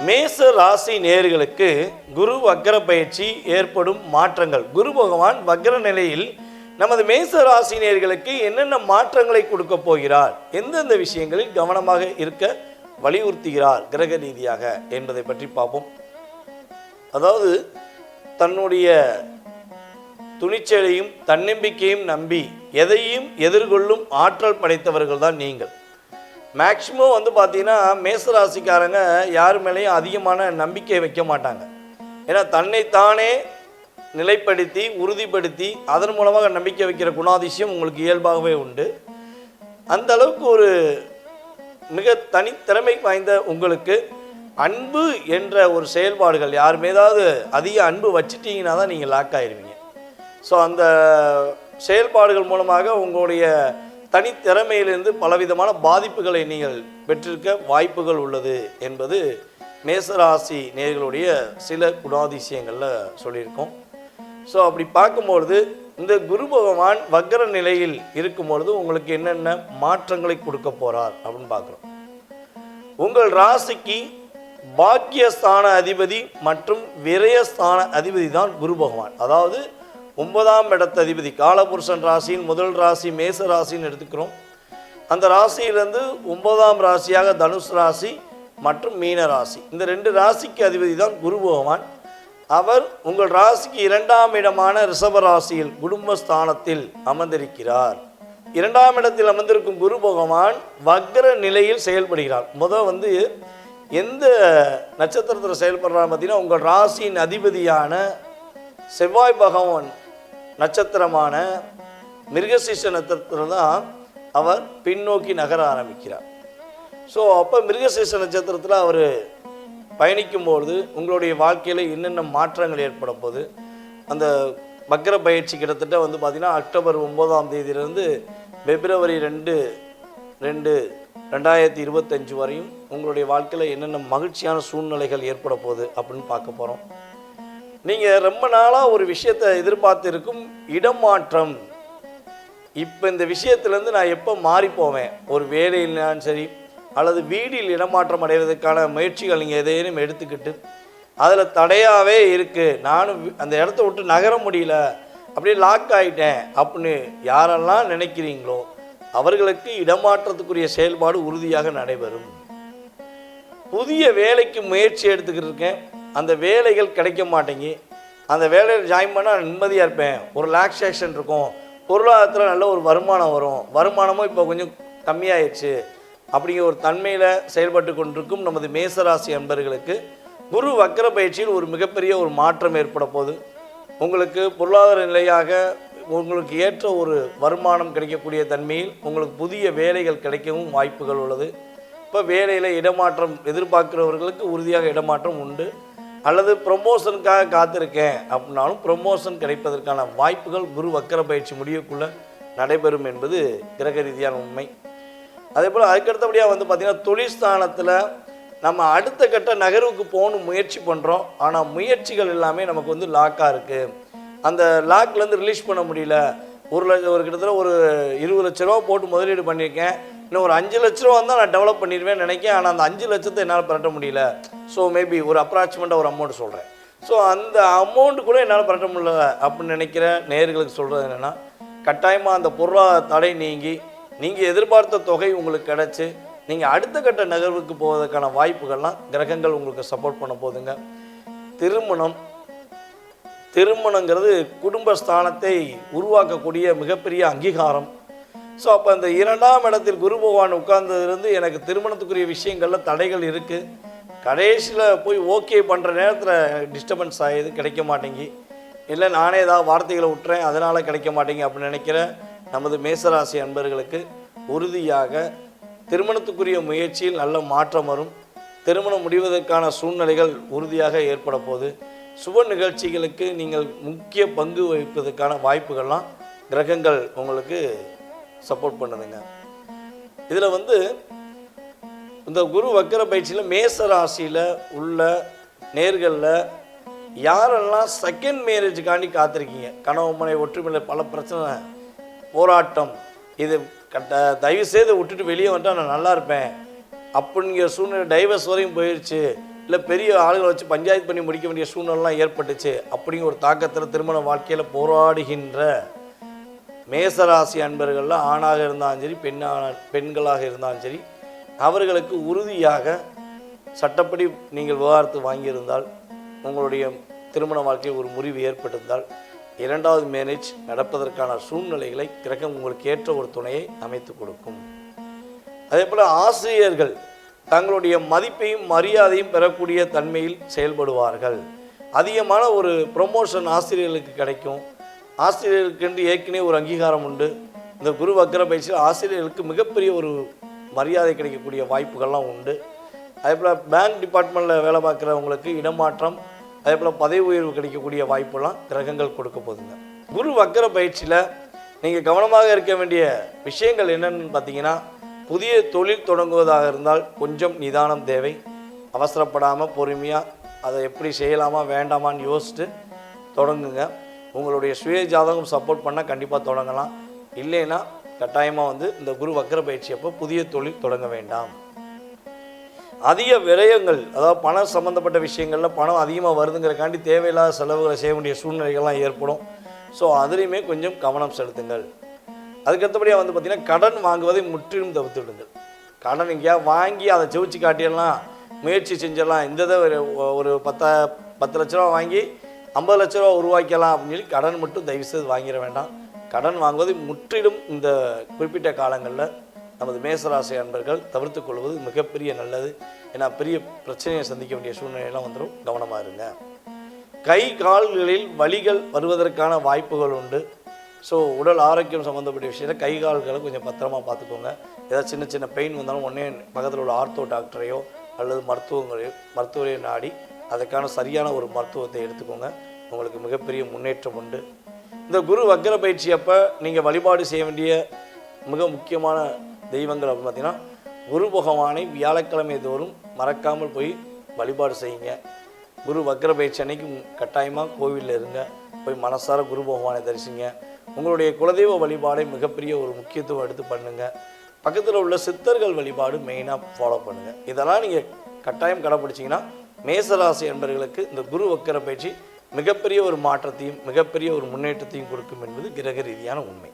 மேச ராசி நேயர்களுக்கு குரு வக்ர பயிற்சி ஏற்படும் மாற்றங்கள். குரு பகவான் வக்ர நிலையில் நமது மேச ராசி நேயர்களுக்கு என்னென்ன மாற்றங்களை கொடுக்க போகிறார், எந்தெந்த விஷயங்களில் கவனமாக இருக்க வலியுறுத்துகிறார் கிரக ரீதியாக என்பதை பற்றி பார்ப்போம். அதாவது தன்னுடைய துணிச்சலையும் தன்னம்பிக்கையும் நம்பி எதையும் எதிர்கொள்ளும் ஆற்றல் படைத்தவர்கள் தான் நீங்கள். மேக்சிமம் பார்த்தீங்கன்னா மேசராசிக்காரங்க யார் மேலேயும் அதிகமான நம்பிக்கை வைக்க மாட்டாங்க. ஏன்னா தன்னைத்தானே நிலைப்படுத்தி உறுதிப்படுத்தி அதன் மூலமாக நம்பிக்கை வைக்கிற குணாதிசயம் உங்களுக்கு இயல்பாகவே உண்டு. அந்த அளவுக்கு ஒரு மிக தனித்திறமை வாய்ந்த உங்களுக்கு அன்பு என்ற ஒரு செயல்பாடுகள் யார் மீதாவது அதிக அன்பு வச்சுட்டீங்கன்னா தான் நீங்கள் லாக் ஆகிடுவீங்க. ஸோ அந்த செயல்பாடுகள் மூலமாக உங்களுடைய தனித்திறமையிலிருந்து பலவிதமான பாதிப்புகளை நீங்கள் பெற்றிருக்க வாய்ப்புகள் உள்ளது என்பது மேசராசி நேயர்களுடைய சில குணாதிசயங்களில் சொல்லியிருக்கோம். ஸோ அப்படி பார்க்கும்பொழுது இந்த குரு பகவான் வக்ர நிலையில் இருக்கும்பொழுது உங்களுக்கு என்னென்ன மாற்றங்களை கொடுக்க போகிறார் அப்படின்னு பார்க்குறோம். உங்கள் ராசிக்கு பாக்கியஸ்தான அதிபதி மற்றும் விரயஸ்தான அதிபதி தான் குரு பகவான். அதாவது 9ஆம் இடத்த அதிபதி காலபுருஷன் ராசியின் முதல் ராசி மேச ராசின்னு எடுத்துக்கிறோம். அந்த ராசியிலிருந்து 9ஆம் ராசியாக தனுஷ் ராசி மற்றும் மீன ராசி, இந்த 2 ராசிக்கு அதிபதி தான் குரு பகவான். அவர் உங்கள் ராசிக்கு 2ஆம் இடமான ரிஷப ராசியில் குடும்பஸ்தானத்தில் அமர்ந்திருக்கிறார். 2ஆம் இடத்தில் அமர்ந்திருக்கும் குரு பகவான் வக்ர நிலையில் செயல்படுகிறார். எந்த நட்சத்திரத்தில் செயல்படுறார் பார்த்தீங்கன்னா, உங்கள் ராசியின் அதிபதியான செவ்வாய் பகவான் நட்சத்திரமான மிருகசீஷ நட்சத்திரம் தான் அவர் பின்னோக்கி நகர ஆரம்பிக்கிறார். ஸோ அப்போ மிருகசீஷ நட்சத்திரத்தில் அவர் பயணிக்கும்போது உங்களுடைய வாழ்க்கையில் என்னென்ன மாற்றங்கள் ஏற்பட போகுது, அந்த வக்ர பயிற்சி கிட்டத்தட்ட பார்த்திங்கன்னா அக்டோபர் 9ஆம் தேதியிலிருந்து பிப்ரவரி 2, 2025 வரையும் உங்களுடைய வாழ்க்கையில் என்னென்ன மகிழ்ச்சியான சூழ்நிலைகள் ஏற்பட போகுது அப்படின்னு பார்க்க போகிறோம். நீங்கள் ரொம்ப நாளாக ஒரு விஷயத்தை எதிர்பார்த்து இருக்கும் இடமாற்றம், இப்போ இந்த விஷயத்துலேருந்து நான் எப்போ மாறி போவேன், ஒரு வேலையில்னாலும் சரி அல்லது வீடில் இடமாற்றம் அடைவதற்கான முயற்சிகள் நீங்கள் எதையும் எடுத்துக்கிட்டு அதில் தடையாகவே இருக்குது, நானும் அந்த இடத்த விட்டு நகர முடியல, அப்படியே லாக் ஆகிட்டேன் அப்படின்னு யாரெல்லாம் நினைக்கிறீங்களோ அவர்களுக்கு இடமாற்றத்துக்குரிய செயல்பாடு உறுதியாக நடைபெறும். புதிய வேலைக்கு முயற்சி எடுத்துக்கிட்டு இருக்கேன், அந்த வேலைகள் கிடைக்க மாட்டேங்கி, அந்த வேலையில் ஜாயின் பண்ணால் நிம்மதியாக இருப்பேன், ஒரு ரிலாக்ஸேஷன் இருக்கும், பொருளாதாரத்தில் நல்ல ஒரு வருமானம் வரும், வருமானமும் இப்போ கொஞ்சம் கம்மியாயிடுச்சு அப்படிங்கிற ஒரு தன்மையில் செயல்பட்டு கொண்டிருக்கும் நமது மேசராசி அன்பர்களுக்கு குரு வக்ர பயிற்சியில் ஒரு மிகப்பெரிய ஒரு மாற்றம் ஏற்பட போகுது. உங்களுக்கு பொருளாதார நிலையாக உங்களுக்கு ஏற்ற ஒரு வருமானம் கிடைக்கக்கூடிய தன்மையில் உங்களுக்கு புதிய வேலைகள் கிடைக்கவும் வாய்ப்புகள் உள்ளது. இப்போ வேலையில் இடமாற்றம் எதிர்பார்க்குறவர்களுக்கு உறுதியாக இடமாற்றம் உண்டு. அல்லது ப்ரொமோஷனுக்காக காத்திருக்கேன் அப்படின்னாலும் ப்ரொமோஷன் கிடைப்பதற்கான வாய்ப்புகள் குரு வக்ர பயிற்சி முடியக்குள்ளே நடைபெறும் என்பது கிரக ரீதியான உண்மை. அதே போல் அதுக்கடுத்தபடியாக பார்த்திங்கன்னா தொழில்ஸ்தானத்தில் நம்ம அடுத்த கட்ட நகர்வுக்கு போகணும் முயற்சி பண்ணுறோம். ஆனால் முயற்சிகள் எல்லாமே நமக்கு லாக்காக இருக்குது, அந்த லாக்லேருந்து ரிலீஸ் பண்ண முடியல. ஒரு கிட்டத்தட்ட ஒரு 20 லட்ச ரூபா போட்டு முதலீடு பண்ணியிருக்கேன், இன்னும் ஒரு 5 லட்ச ரூபா தான் நான் டெவலப் பண்ணிடுவேன் நினைக்கிறேன், ஆனால் அந்த 5 லட்சத்தை என்னால் பரட்ட முடியல. ஸோ மேபி ஒரு அப்ராக்சிமேட்டாக ஒரு அமௌண்ட் சொல்கிறேன். ஸோ அந்த அமௌண்ட்டு கூட என்னால் பரட்ட முடியல அப்படின்னு நினைக்கிற நேயர்களுக்கு சொல்கிறது என்னென்னா, கட்டாயமாக அந்த பொருளாதார தடை நீங்கி நீங்கள் எதிர்பார்த்த தொகை உங்களுக்கு கிடச்சி நீங்கள் அடுத்த கட்ட நகர்வுக்கு போவதற்கான வாய்ப்புகள்லாம் கிரகங்கள் உங்களுக்கு சப்போர்ட் பண்ண போதுங்க. திருமணங்கிறது குடும்பஸ்தானத்தை உருவாக்கக்கூடிய மிகப்பெரிய அங்கீகாரம். ஸோ அப்போ அந்த 2ஆம் இடத்தில் குரு பகவான் உட்கார்ந்ததுலேருந்து எனக்கு திருமணத்துக்குரிய விஷயங்களில் தடைகள் இருக்குது, கடைசியில் போய் ஓகே பண்ணுற நேரத்தில் டிஸ்டர்பன்ஸ் ஆகியது, கிடைக்க மாட்டேங்கி, இல்லை நானே ஏதாவது வார்த்தைகளை விட்டுறேன் அதனால் கிடைக்க மாட்டேங்கி அப்படின்னு நினைக்கிற நமது மேசராசி அன்பர்களுக்கு உறுதியாக திருமணத்துக்குரிய முயற்சியில் நல்ல மாற்றம் வரும். திருமணம் முடிவதற்கான சூழ்நிலைகள் உறுதியாக ஏற்பட போகுது. சுப நிகழ்ச்சிகளுக்கு நீங்கள் முக்கிய பங்கு வகிப்பதற்கான வாய்ப்புகள்லாம் கிரகங்கள் உங்களுக்கு சப்போர்ட் பண்ணுதுங்க. இதில் இந்த குரு வக்ர பயிற்சியில் மேச ராசியில் உள்ள நேர்களில் யாரெல்லாம் செகண்ட் மேரேஜுக்காண்டி காத்திருக்கீங்க, கணவன் மனை ஒற்றுமையில் பல பிரச்சனை போராட்டம், இது தயவு செய்து விட்டுட்டு வெளியே வந்துட்டால் நான் நல்லா இருப்பேன் அப்படிங்கிற சூழ்நிலை டைவர்ஸ் வரையும் போயிடுச்சு, இல்லை பெரிய ஆளுகளை வச்சு பஞ்சாயத்து பண்ணி முடிக்க வேண்டிய சூழ்நிலைலாம் ஏற்பட்டுச்சு அப்படிங்கிற ஒரு தாக்கத்தில் திருமண வாழ்க்கையில் போராடுகின்ற மேசராசி அன்பர்களில் ஆணாக இருந்தாலும் சரி பெண்களாக இருந்தாலும் சரி அவர்களுக்கு உறுதியாக சட்டப்படி நீங்கள் விவாகரத்து வாங்கியிருந்தால் உங்களுடைய திருமண வாழ்க்கையில் ஒரு முறிவு ஏற்பட்டிருந்தால் இரண்டாவது மேரேஜ் நடப்பதற்கான சூழ்நிலைகளை கிரகம் உங்களுக்கு ஏற்ற ஒரு துணையை அமைத்து கொடுக்கும். அதே போல் ஆசிரியர்கள் தங்களுடைய மதிப்பையும் மரியாதையும் பெறக்கூடிய தன்மையில் செயல்படுவார்கள். அதிகமான ஒரு ப்ரொமோஷன் ஆசிரியர்களுக்கு கிடைக்கும். ஆசிரியர்களுக்கு ஏற்கனவே ஒரு அங்கீகாரம் உண்டு. இந்த குரு வக்கர பயிற்சியில் ஆசிரியர்களுக்கு மிகப்பெரிய ஒரு மரியாதை கிடைக்கக்கூடிய வாய்ப்புகள்லாம் உண்டு. அதே போல் பேங்க் டிபார்ட்மெண்ட்டில் வேலை பார்க்குறவங்களுக்கு இடமாற்றம், அதே போல் பதவி உயர்வு கிடைக்கக்கூடிய வாய்ப்பெல்லாம் கிரகங்கள் கொடுக்க போகுதுங்க. குரு வக்கர பயிற்சியில் நீங்கள் கவனமாக இருக்க வேண்டிய விஷயங்கள் என்னென்னு பார்த்தீங்கன்னா, புதிய தொழில் தொடங்குவதாக இருந்தால் கொஞ்சம் நிதானம் தேவை. அவசரப்படாமல் பொறுமையாக அதை எப்படி செய்யலாமா வேண்டாமான்னு யோசிச்சுட்டு தொடங்குங்க. உங்களுடைய சுய ஜாதகம் சப்போர்ட் பண்ணால் கண்டிப்பாக தொடங்கலாம். இல்லைன்னா கட்டாயமாக இந்த குரு வக்கர பயிற்சி அப்போ புதிய தொழில் தொடங்க வேண்டாம். அதிக விரயங்கள், அதாவது பணம் சம்மந்தப்பட்ட விஷயங்களில் பணம் அதிகமாக வருதுங்கிறக்காண்டி தேவையில்லாத செலவுகளை செய்ய வேண்டிய சூழ்நிலைகள்லாம் ஏற்படும். ஸோ அதுலேயுமே கொஞ்சம் கவனம் செலுத்துங்கள். அதுக்கடுத்தபடியாக பார்த்திங்கன்னா கடன் வாங்குவதை முற்றிலும் தவிர்த்து விடுங்கள். கடன் எங்கேயா வாங்கி அதை செவிச்சு காட்டிடலாம், முயற்சி செஞ்சிடலாம், இந்த ஒரு 10 லட்ச ரூபா வாங்கி 50 லட்ச ரூபா உருவாக்கலாம் அப்படின்னு சொல்லி கடன் மட்டும் தயவுசெய்து வாங்கிட வேண்டாம். கடன் வாங்குவதை முற்றிலும் இந்த குறிப்பிட்ட காலங்களில் நமது மேசராசி அன்பர்கள் தவிர்த்து கொள்வது மிகப்பெரிய நல்லது. ஏன்னா பெரிய பிரச்சனையை சந்திக்க வேண்டிய சூழ்நிலையெல்லாம் வந்துடும். கவனமாக இருங்க. கை கால்களில் வலிகள் வருவதற்கான வாய்ப்புகள் உண்டு. ஸோ உடல் ஆரோக்கியம் சம்மந்தப்பட்ட விஷயத்தில் கை கால்களை கொஞ்சம் பத்திரமாக பார்த்துக்கோங்க. ஏதாவது சின்ன சின்ன பெயின் வந்தாலும் உடனே பக்கத்தில் உள்ள ஆர்த்தோ டாக்டரையோ அல்லது மருத்துவரையோ நாடி அதற்கான சரியான ஒரு மருத்துவத்தை எடுத்துக்கோங்க. உங்களுக்கு மிகப்பெரிய முன்னேற்றம் உண்டு. இந்த குரு வக்கர பயிற்சி அப்போ நீங்கள் வழிபாடு செய்ய வேண்டிய மிக முக்கியமான தெய்வங்கள் அப்படின்னு பார்த்தீங்கன்னா, குரு பகவானை வியாழக்கிழமை தோறும் மறக்காமல் போய் வழிபாடு செய்யுங்க. குரு வக்கர பயிற்சி அன்னைக்கு கட்டாயமாக கோவிலில் இருங்க, போய் மனசார குரு பகவானை தரிசிங்க. உங்களுடைய குலதெய்வ வழிபாடை மிகப்பெரிய ஒரு முக்கியத்துவம் எடுத்து பண்ணுங்கள். பக்கத்தில் உள்ள சித்தர்கள் வழிபாடு மெயினாக ஃபாலோ பண்ணுங்கள். இதெல்லாம் நீங்கள் கட்டாயம் கடைப்பிடிச்சிங்கன்னா மேசராசி என்பவர்களுக்கு இந்த குரு வக்கர பயிற்சி மிகப்பெரிய ஒரு மாற்றத்தையும் மிகப்பெரிய ஒரு முன்னேற்றத்தையும் கொடுக்கும் என்பது கிரக ரீதியான உண்மை.